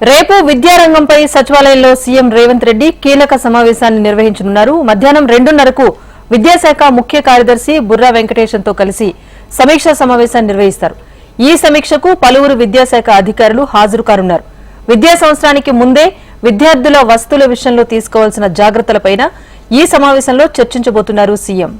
రేపు విద్యారంగంపై సచివాలయంలో సీఎం రేవంత్ రెడ్డి కీలక సమావేశాన్ని నిర్వహించనున్నారు. మధ్యాహ్నం 2:30కు విద్యాశాఖ ముఖ్య కార్యదర్శి బుర్రా వెంకటేశంతో కలిసి సమీక్షా సమావేశాన్ని నిర్వహిస్తారు. ఈ సమీక్షకు పలువురు విద్యాశాఖ అధికారులు హాజరు కానున్నారు. విద్యా సంవత్సరానికి ముందే విద్యార్థుల వసతుల విషయంలో తీసుకోవాల్సిన జాగ్రత్తలపై ఈ సమావేశంలో చర్చించబోతున్నారు సీఎం.